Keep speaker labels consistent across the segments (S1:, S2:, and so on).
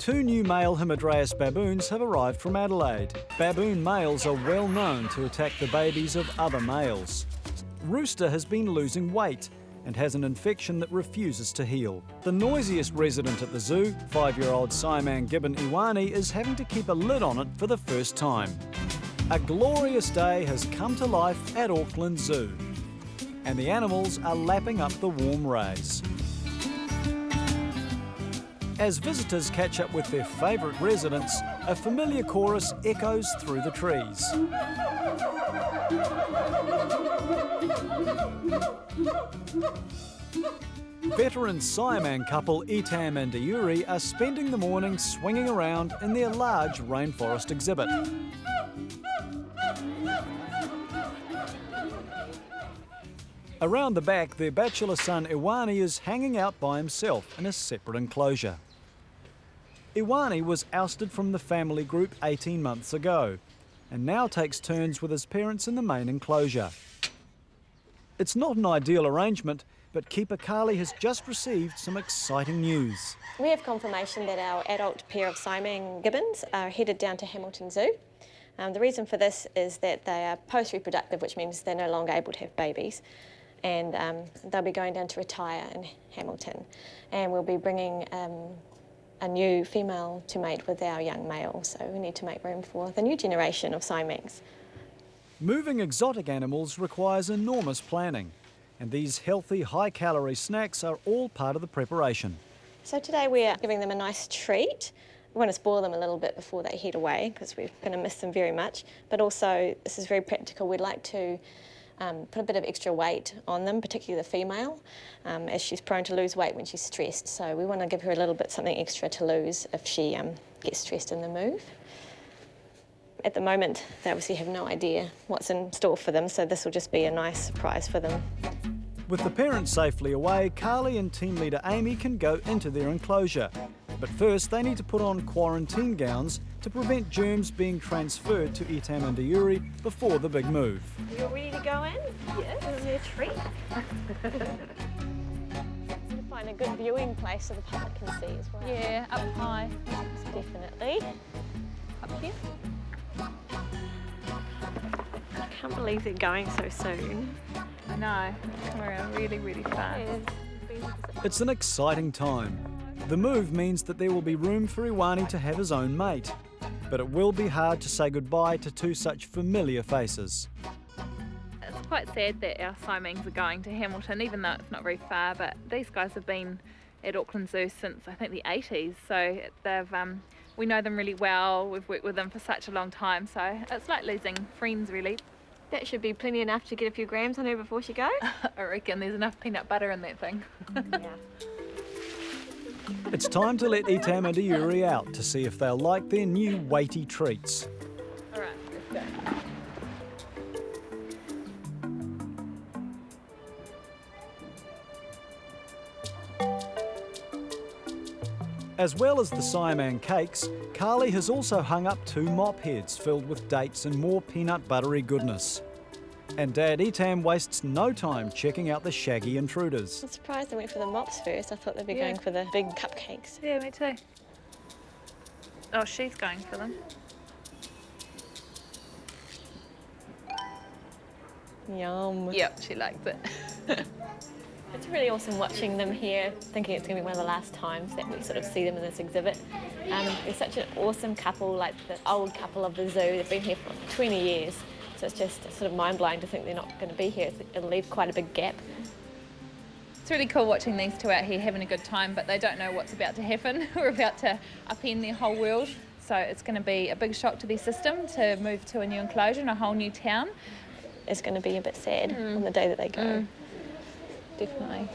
S1: Two new male Rarest baboons have arrived from Adelaide. Baboon males are well known to attack the babies of other males. Rooster has been losing weight and has an infection that refuses to heal. The noisiest resident at the zoo, 5-year-old Siamang gibbon Iwani, is having to keep a lid on it for the first time. A glorious day has come to life at Auckland Zoo, and the animals are lapping up the warm rays. As visitors catch up with their favourite residents, a familiar chorus echoes through the trees. Veteran Siamang couple Itam and Iuri are spending the morning swinging around in their large rainforest exhibit. Around the back, their bachelor son Iwani is hanging out by himself in a separate enclosure. Iwani was ousted from the family group 18 months ago and now takes turns with his parents in the main enclosure. It's not an ideal arrangement, but keeper Carly has just received some exciting news.
S2: We have confirmation that our adult pair of Siamang gibbons are headed down to Auckland Zoo. The reason for this is that they are post-reproductive, which means they're no longer able to have babies. And they'll be going down to retire in Hamilton. And we'll be bringing a new female to mate with our young male, so we need to make room for the new generation of Siamangs.
S1: Moving exotic animals requires enormous planning, and these healthy, high-calorie snacks are all part of the preparation.
S2: So today we're giving them a nice treat. We want to spoil them a little bit before they head away, because we're going to miss them very much. But also, this is very practical. We'd like to put a bit of extra weight on them, particularly the female, as she's prone to lose weight when she's stressed. So we want to give her a little bit something extra to lose if she gets stressed in the move. At the moment, they obviously have no idea what's in store for them, so this will just be a nice surprise for them.
S1: With the parents safely away, Carly and team leader Amy can go into their enclosure. But first, they need to put on quarantine gowns to prevent germs being transferred to Itam and Iuri before the big move.
S2: You ready to go in? Yes. Isn't there a treat? To find a good viewing place so the public can see as well.
S3: Yeah, up high.
S2: Definitely.
S3: Up here.
S2: I can't believe they're going so soon.
S3: I know. Come around really, really fast.
S1: It's an exciting time. The move means that there will be room for Iwani to have his own mate. But it will be hard to say goodbye to two such familiar faces.
S3: It's quite sad that our Siamangs are going to Hamilton, even though it's not very far, but these guys have been at Auckland Zoo since, I think, the 80s, so we know them really well. We've worked with them for such a long time, so it's like losing friends, really.
S2: That should be plenty enough to get a few grams on her before she goes.
S3: I reckon there's enough peanut butter in that thing.
S2: Yeah.
S1: It's time to let Itam and Iuri out to see if they'll like their new weighty treats.
S3: All right, let's go.
S1: As well as the Siamang cakes, Carly has also hung up 2 mop heads filled with dates and more peanut buttery goodness. And Dad Itam wastes no time checking out the shaggy intruders.
S2: I'm surprised they went for the mops first. I thought they'd be going for the big cupcakes.
S3: Yeah, me too. Oh, she's going for them.
S2: Yum.
S3: Yep, she likes it.
S2: It's really awesome watching them here, thinking it's going to be one of the last times that we sort of see them in this exhibit. They're such an awesome couple, like the old couple of the zoo. They've been here for 20 years. So it's just sort of mind-blowing to think they're not going to be here. It'll leave quite a big gap.
S3: It's really cool watching these two out here having a good time, but they don't know what's about to happen. We're about to upend their whole world. So it's going to be a big shock to their system to move to a new enclosure in a whole new town.
S2: It's going to be a bit sad on the day that they go.
S3: Definitely.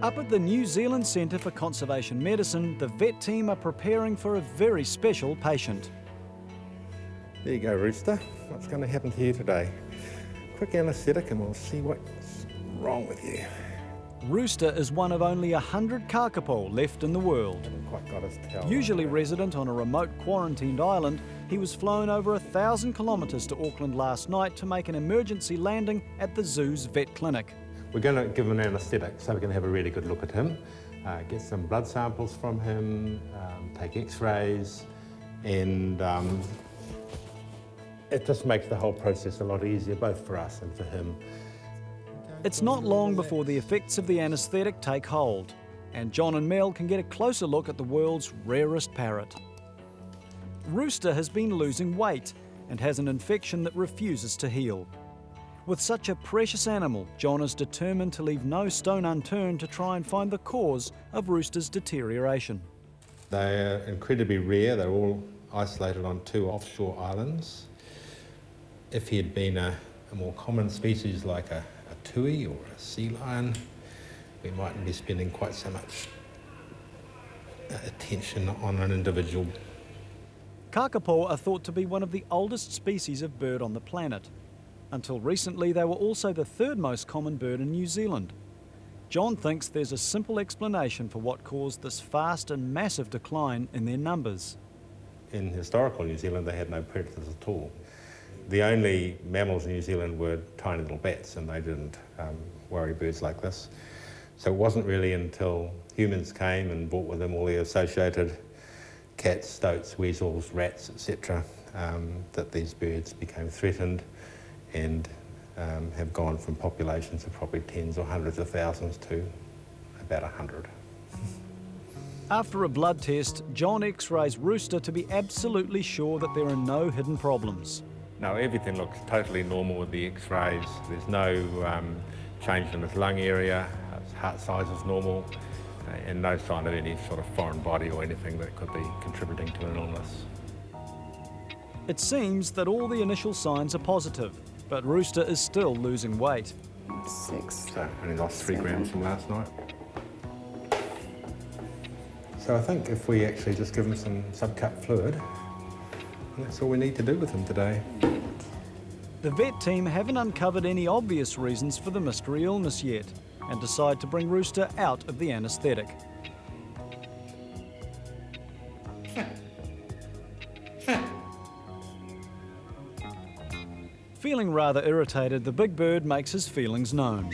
S1: Up at the New Zealand Centre for Conservation Medicine, the vet team are preparing for a very special patient.
S4: There you go, Rooster. What's going to happen to you today? Quick anaesthetic and we'll see what's wrong with you.
S1: Rooster is one of only 100 kakapo left in the world.
S4: Haven't quite got his tail.
S1: Usually resident on a remote quarantined island, he was flown over 1,000 kilometres to Auckland last night to make an emergency landing at the zoo's vet clinic.
S4: We're going to give him an anaesthetic, so we're going to have a really good look at him, get some blood samples from him, take x-rays, and it just makes the whole process a lot easier, both for us and for him.
S1: It's not long before the effects of the anaesthetic take hold, and John and Mel can get a closer look at the world's rarest parrot. Rooster has been losing weight and has an infection that refuses to heal. With such a precious animal, John is determined to leave no stone unturned to try and find the cause of Rooster's deterioration.
S4: They're incredibly rare. They're all isolated on 2 offshore islands. If he had been a more common species like a tui or a sea lion, we mightn't be spending quite so much attention on an individual.
S1: Kakapo are thought to be one of the oldest species of bird on the planet. Until recently, they were also the 3rd most common bird in New Zealand. John thinks there's a simple explanation for what caused this fast and massive decline in their numbers.
S4: In historical New Zealand, they had no predators at all. The only mammals in New Zealand were tiny little bats, and they didn't worry birds like this. So it wasn't really until humans came and brought with them all the associated cats, stoats, weasels, rats, etc., that these birds became threatened and have gone from populations of probably tens or hundreds of thousands to about 100.
S1: After a blood test, John x-rays Rooster to be absolutely sure that there are no hidden problems.
S4: No, everything looks totally normal with the x-rays. There's no change in his lung area, his heart size is normal, and no sign of any sort of foreign body or anything that could be contributing to an illness.
S1: It seems that all the initial signs are positive, but Rooster is still losing weight.
S5: 6.
S4: So only lost 3 grams from last night. So I think if we actually just give him some subcut fluid, that's all we need to do with him today.
S1: The vet team haven't uncovered any obvious reasons for the mystery illness yet, and decide to bring Rooster out of the anaesthetic. Feeling rather irritated, the big bird makes his feelings known.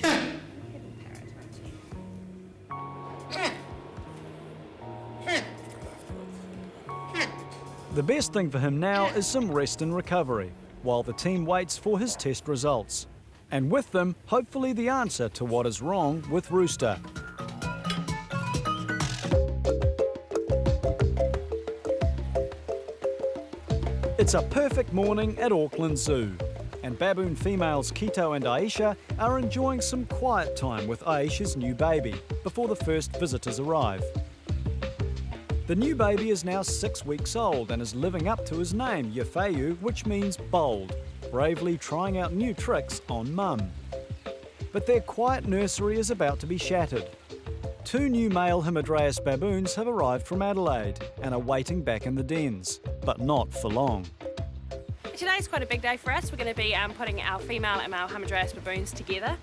S1: The best thing for him now is some rest and recovery, while the team waits for his test results. And with them, hopefully the answer to what is wrong with Rooster. It's a perfect morning at Auckland Zoo, and baboon females Kito and Aisha are enjoying some quiet time with Aisha's new baby before the first visitors arrive. The new baby is now 6 weeks old and is living up to his name, Yafeyu, which means bold, bravely trying out new tricks on mum. But their quiet nursery is about to be shattered. 2 new male Rarest baboons have arrived from Adelaide and are waiting back in the dens, but not for long.
S6: Today's quite a big day for us. We're going to be putting our female and male Rarest baboons together.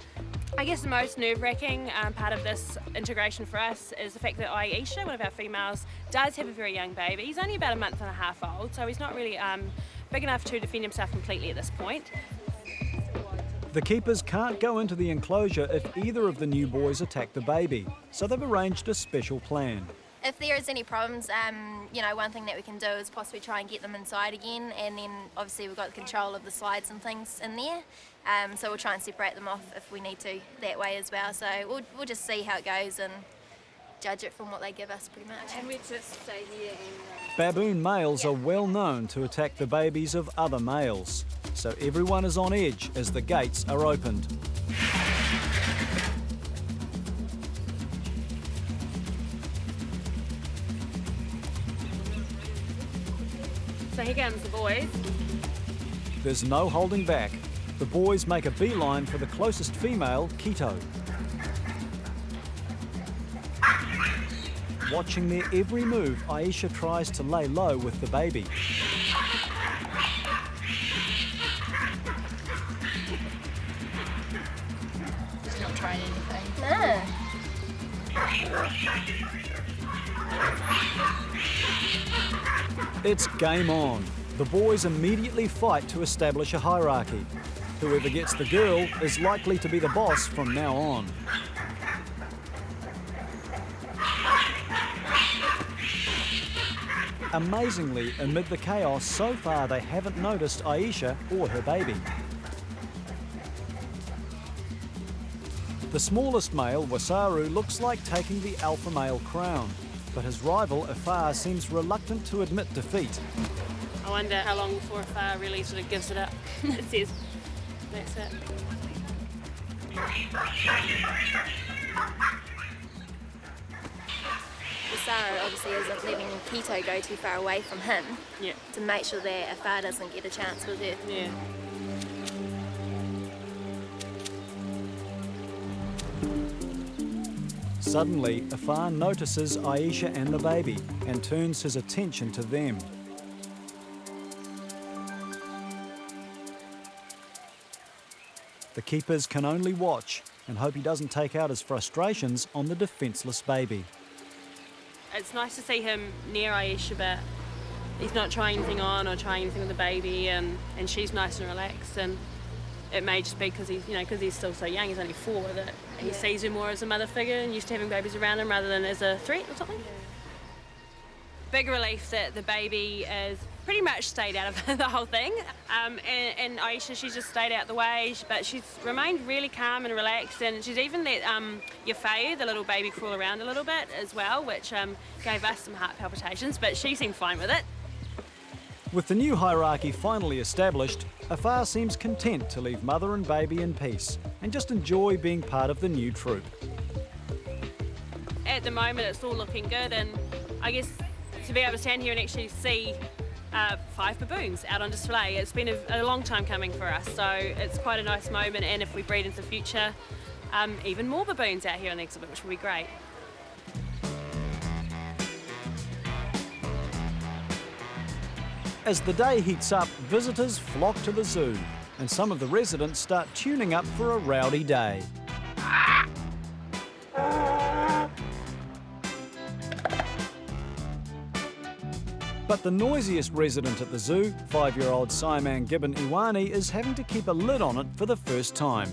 S6: I guess the most nerve-wracking part of this integration for us is the fact that Aisha, one of our females, does have a very young baby. He's only about 1.5 months old, so he's not really big enough to defend himself completely at this point.
S1: The keepers can't go into the enclosure if either of the new boys attack the baby, so they've arranged a special plan.
S7: If there is any problems, one thing that we can do is possibly try and get them inside again, and then obviously we've got control of the slides and things in there, so we'll try and separate them off if we need to that way as well. So we'll just see how it goes and judge it from what they give us pretty much.
S5: And we just stay here and...
S1: Baboon males are well known to attack the babies of other males, so everyone is on edge as the gates are opened.
S6: So here comes the boys.
S1: There's no holding back. The boys make a beeline for the closest female, Kito. Watching their every move, Aisha tries to lay low with the baby.
S5: He's not trying anything.
S7: No.
S1: It's game on. The boys immediately fight to establish a hierarchy. Whoever gets the girl is likely to be the boss from now on. Amazingly, amid the chaos, so far they haven't noticed Aisha or her baby. The smallest male, Wasaru, looks like taking the alpha male crown, but his rival, Afar, seems reluctant to admit defeat.
S6: I wonder how long before Afar really sort of gives it up. It says, that's it.
S7: Sarah obviously isn't letting Keto go too far away from him to make sure that Afar doesn't get a chance with her.
S6: Yeah.
S1: Suddenly, Afar notices Aisha and the baby and turns his attention to them. The keepers can only watch and hope he doesn't take out his frustrations on the defenceless baby.
S6: It's nice to see him near Aisha, but he's not trying anything on or trying anything with the baby, and she's nice and relaxed. And it may just be because he's still so young, he's only 4, that he sees her more as a mother figure and used to having babies around him rather than as a threat or something. Big relief that the baby has pretty much stayed out of the whole thing. And Aisha, she's just stayed out the way, but she's remained really calm and relaxed, and she's even let Yafeu, the little baby, crawl around a little bit as well, which gave us some heart palpitations, but she seemed fine with it.
S1: With the new hierarchy finally established, Afar seems content to leave mother and baby in peace and just enjoy being part of the new troop.
S6: At the moment it's all looking good, and I guess to be able to stand here and actually see 5 baboons out on display, it's been a long time coming for us, so it's quite a nice moment, and if we breed into the future, even more baboons out here on the exhibit, which will be great.
S1: As the day heats up, visitors flock to the zoo, and some of the residents start tuning up for a rowdy day. But the noisiest resident at the zoo, 5-year-old Simon Gibbon Iwani, is having to keep a lid on it for the first time.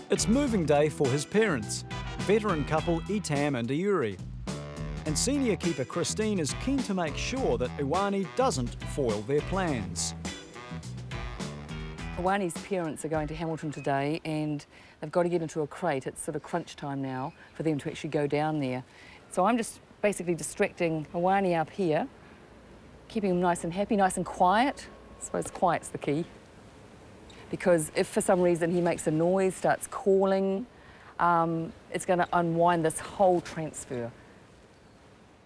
S1: It's moving day for his parents, veteran couple Itam and Iuri. And senior keeper Christine is keen to make sure that Iwani doesn't foil their plans.
S8: Iwani's parents are going to Hamilton today, and they've got to get into a crate. It's sort of crunch time now for them to actually go down there. So I'm just basically distracting Iwani up here, keeping him nice and happy, nice and quiet. I suppose quiet's the key. Because if for some reason he makes a noise, starts calling, it's going to unwind this whole transfer.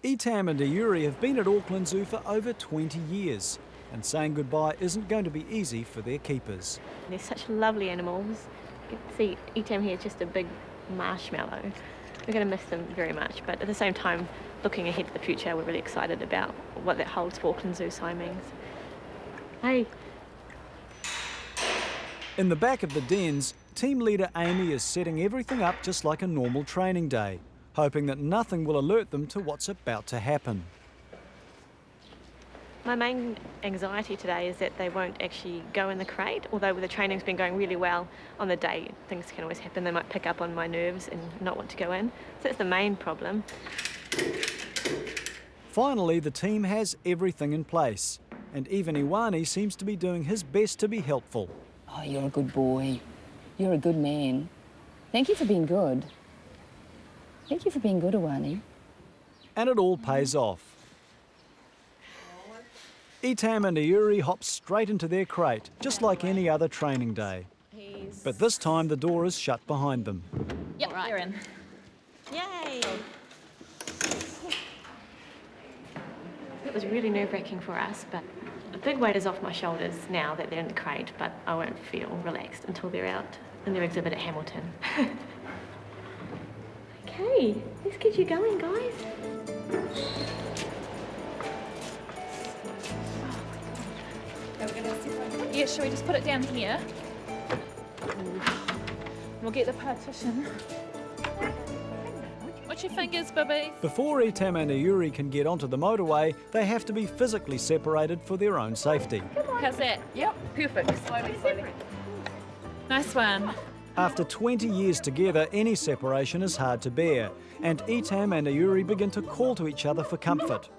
S1: Itam and Iuri have been at Auckland Zoo for over 20 years, and saying goodbye isn't going to be easy for their keepers.
S2: They're such lovely animals. You can see Itam here, just a big marshmallow. We're going to miss them very much, but at the same time, looking ahead to the future, we're really excited about what that holds for Auckland Zoo Siamese. Hey.
S1: In the back of the dens, team leader Amy is setting everything up just like a normal training day, hoping that nothing will alert them to what's about to happen.
S2: My main anxiety today is that they won't actually go in the crate, although the training's been going really well on the day. Things can always happen. They might pick up on my nerves and not want to go in. So that's the main problem.
S1: Finally, the team has everything in place, and even Iwani seems to be doing his best to be helpful.
S8: Oh, you're a good boy. You're a good man. Thank you for being good. Thank you for being good, Iwani.
S1: And it all pays off. Itam and Iuri hop straight into their crate, just like any other training day. But this time the door is shut behind them.
S3: Yep, right. You're in.
S2: Yay! It was really nerve-wracking for us, but a big weight is off my shoulders now that they're in the crate, but I won't feel relaxed until they're out in their exhibit at Hamilton. Okay, let's get you going, guys.
S3: Yeah, shall we just put it down here? We'll get the partition. Watch your fingers, baby.
S1: Before Etam and Iuri can get onto the motorway, they have to be physically separated for their own safety.
S3: How's that? Yep, perfect. Slowly, slowly. Nice one.
S1: After 20 years together, any separation is hard to bear, and Etam and Iuri begin to call to each other for comfort.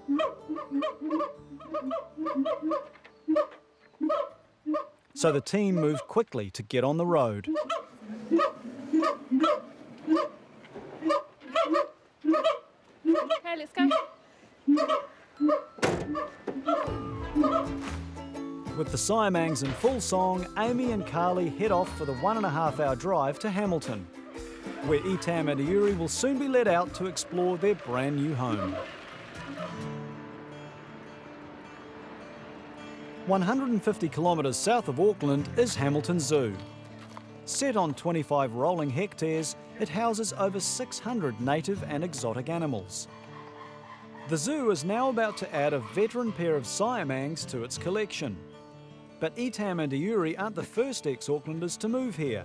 S1: So the team move quickly to get on the road.
S3: Okay, let's go.
S1: With the Siamangs in full song, Amy and Carly head off for the 1.5-hour drive to Hamilton, where Etam and Iuri will soon be let out to explore their brand new home. 150 kilometres south of Auckland is Hamilton Zoo. Set on 25 rolling hectares, it houses over 600 native and exotic animals. The zoo is now about to add a veteran pair of Siamangs to its collection. But Etam and Iuri aren't the first ex-Aucklanders to move here.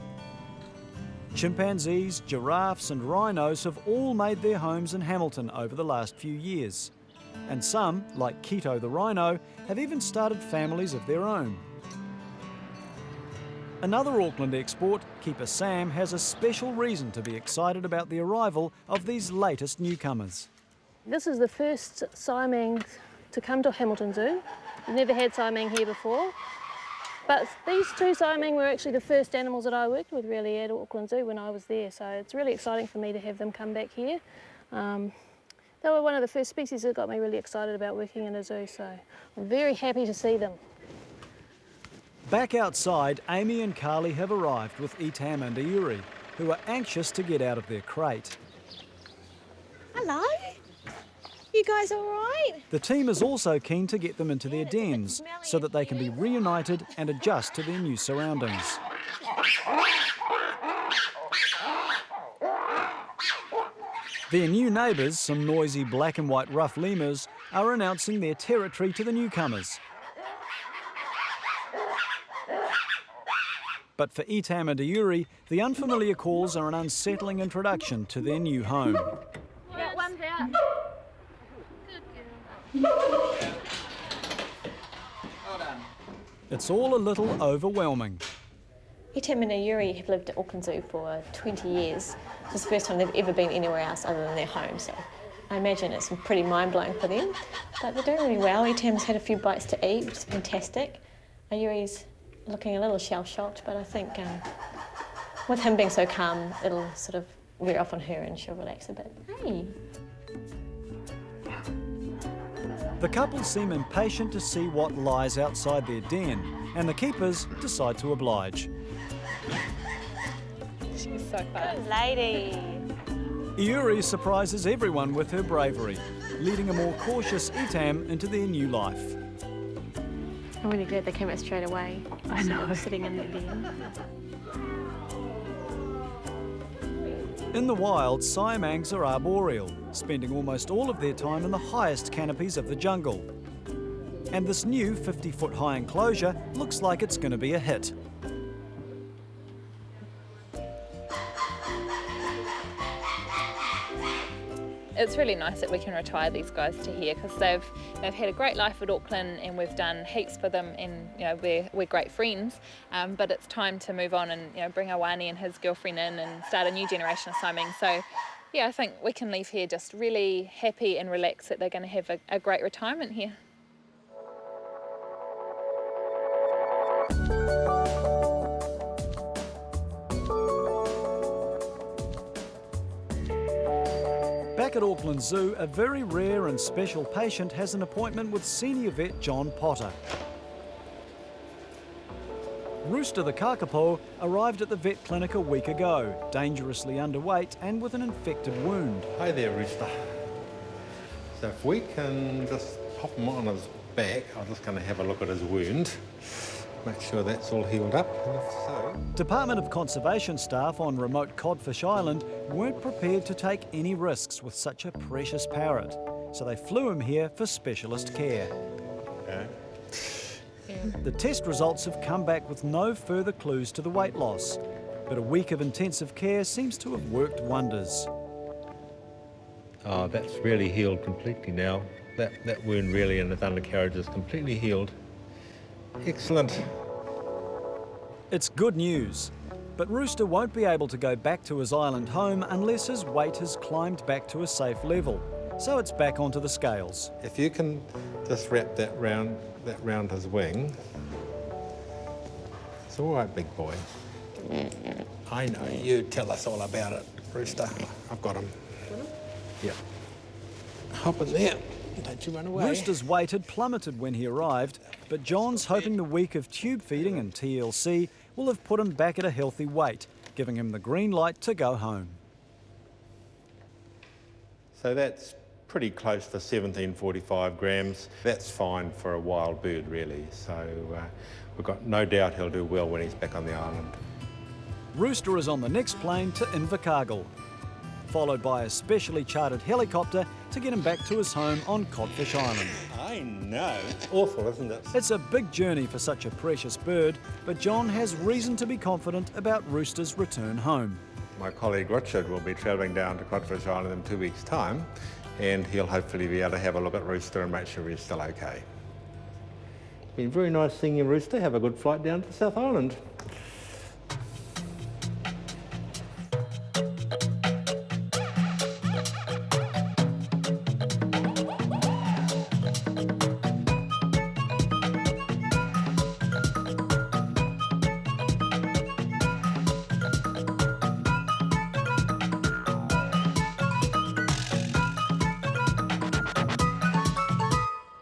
S1: Chimpanzees, giraffes and rhinos have all made their homes in Hamilton over the last few years. And some, like Quito the rhino, have even started families of their own. Another Auckland export, Keeper Sam, has a special reason to be excited about the arrival of these latest newcomers.
S9: This is the first Siamang to come to Hamilton Zoo. We've never had Siamang here before. But these two Siamang were actually the first animals that I worked with really at Auckland Zoo when I was there. So it's really exciting for me to have them come back here. They were one of the first species that got me really excited about working in a zoo. So I'm very happy to see them.
S1: Back outside, Amy and Carly have arrived with Etam and Iuri, who are anxious to get out of their crate.
S2: Hello? You guys all right?
S1: The team is also keen to get them into their dens so that they can be reunited and adjust to their new surroundings. Their new neighbours, some noisy black and white rough lemurs, are announcing their territory to the newcomers. But for Etam and Iuri, the unfamiliar calls are an unsettling introduction to their new home.
S3: That one's out.
S1: It's all a little overwhelming.
S2: Etam and Iuri have lived at Auckland Zoo for 20 years. It's the first time they've ever been anywhere else other than their home, so I imagine it's pretty mind-blowing for them. But they're doing really well. Etam's had a few bites to eat, which is fantastic. Iuri's looking a little shell-shocked, but I think with him being so calm, it'll sort of wear off on her and she'll relax a bit. Hey.
S1: The couple seem impatient to see what lies outside their den, and the keepers decide to oblige.
S3: She's so fast.
S2: Good lady.
S1: Iuri surprises everyone with her bravery, leading a more cautious Etam into their new life.
S2: I'm really glad they came out straight away.
S3: I know.
S2: Sitting in the den.
S1: In the wild, Siamangs are arboreal, spending almost all of their time in the highest canopies of the jungle. And this new 50-foot-high enclosure looks like it's going to be a hit.
S3: It's really nice that we can retire these guys to here because they've had a great life at Auckland and we've done heaps for them and we're great friends. But it's time to move on and bring Awani and his girlfriend in and start a new generation of Siamang. So yeah, I think we can leave here just really happy and relaxed that they're going to have a great retirement here.
S1: Back at Auckland Zoo, a very rare and special patient has an appointment with senior vet John Potter. Rooster the kakapo arrived at the vet clinic a week ago, dangerously underweight and with an infected wound.
S4: Hi there, Rooster. So if we can just pop him on his back, I'm just going to have a look at his wound, make sure that's all healed up, and if so...
S1: Department of Conservation staff on remote Codfish Island weren't prepared to take any risks with such a precious parrot, so they flew him here for specialist care.
S4: Okay.
S1: The test results have come back with no further clues to the weight loss, but a week of intensive care seems to have worked wonders.
S4: Oh, that's really healed completely now. That wound really in his undercarriage is completely healed. Excellent.
S1: It's good news, but Rooster won't be able to go back to his island home unless his weight has climbed back to a safe level. So it's back onto the scales.
S4: If you can just wrap that round his wing. It's all right, big boy. I know, you tell us all about it, Rooster. I've got him. Yep. Hop in there. Don't you run away.
S1: Rooster's weight had plummeted when he arrived, but John's hoping the week of tube feeding and TLC will have put him back at a healthy weight, giving him the green light to go home.
S4: So that's pretty close to 1745 grams. That's fine for a wild bird, really. So we've got no doubt he'll do well when he's back on the island.
S1: Rooster is on the next plane to Invercargill, followed by a specially chartered helicopter to get him back to his home on Codfish Island.
S4: I know. It's awful, isn't it?
S1: It's a big journey for such a precious bird, but John has reason to be confident about Rooster's return home.
S4: My colleague Richard will be travelling down to Codfish Island in 2 weeks' time, and he'll hopefully be able to have a look at Rooster and make sure he's still okay. Been very nice seeing you, Rooster. Have a good flight down to South Island.